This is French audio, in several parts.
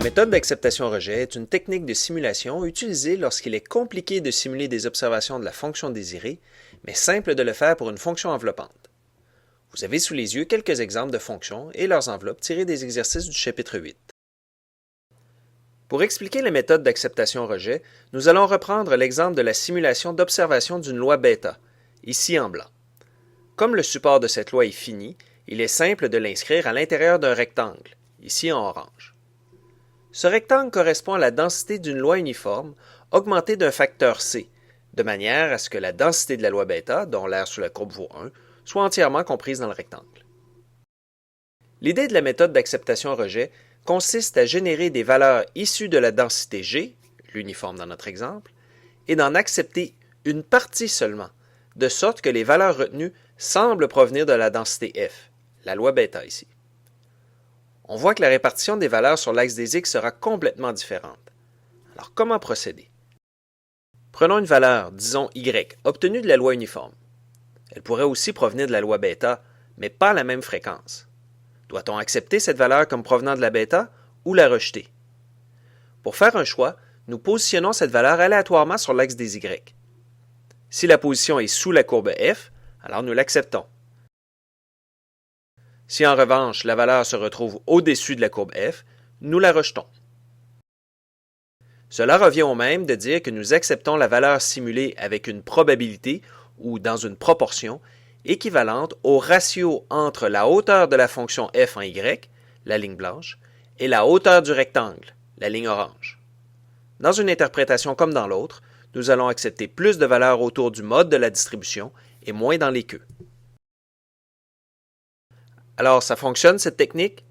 méthode d'acceptation-rejet est une technique de simulation utilisée lorsqu'il est compliqué de simuler des observations de la fonction désirée, mais simple de le faire pour une fonction enveloppante. Vous avez sous les yeux quelques exemples de fonctions et leurs enveloppes tirées des exercices du chapitre 8. Pour expliquer les méthodes d'acceptation-rejet, nous allons reprendre l'exemple de la simulation d'observation d'une loi bêta, ici en blanc. Comme le support de cette loi est fini, il est simple de l'inscrire à l'intérieur d'un rectangle, ici en orange. Ce rectangle correspond à la densité d'une loi uniforme augmentée d'un facteur c, de manière à ce que la densité de la loi bêta, dont l'aire sous la courbe vaut 1, soit entièrement comprise dans le rectangle. L'idée de la méthode d'acceptation-rejet consiste à générer des valeurs issues de la densité G, l'uniforme dans notre exemple, et d'en accepter une partie seulement, de sorte que les valeurs retenues semblent provenir de la densité F, la loi bêta ici. On voit que la répartition des valeurs sur l'axe des x sera complètement différente. Alors comment procéder? Prenons une valeur, disons y, obtenue de la loi uniforme. Elle pourrait aussi provenir de la loi bêta, mais pas à la même fréquence. Doit-on accepter cette valeur comme provenant de la bêta ou la rejeter? Pour faire un choix, nous positionnons cette valeur aléatoirement sur l'axe des y. Si la position est sous la courbe f, alors nous l'acceptons. Si en revanche la valeur se retrouve au-dessus de la courbe f, nous la rejetons. Cela revient au même de dire que nous acceptons la valeur simulée avec une probabilité ou dans une proportion équivalente au ratio entre la hauteur de la fonction f en y, la ligne blanche, et la hauteur du rectangle, la ligne orange. Dans une interprétation comme dans l'autre, nous allons accepter plus de valeurs autour du mode de la distribution et moins dans les queues. Alors, ça fonctionne cette technique?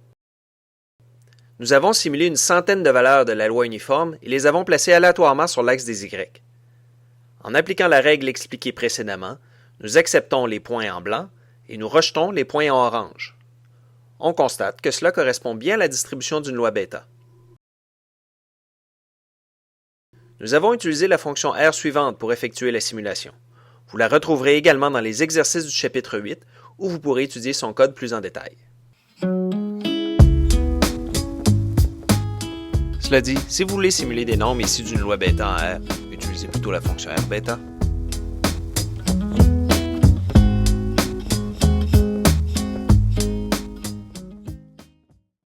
Nous avons simulé une centaine de valeurs de la loi uniforme et les avons placées aléatoirement sur l'axe des y. En appliquant la règle expliquée précédemment, nous acceptons les points en blanc et nous rejetons les points en orange. On constate que cela correspond bien à la distribution d'une loi bêta. Nous avons utilisé la fonction R suivante pour effectuer la simulation. Vous la retrouverez également dans les exercices du chapitre 8 où vous pourrez étudier son code plus en détail. Cela dit, si vous voulez simuler des nombres issus d'une loi bêta en R, utilisez plutôt la fonction R bêta.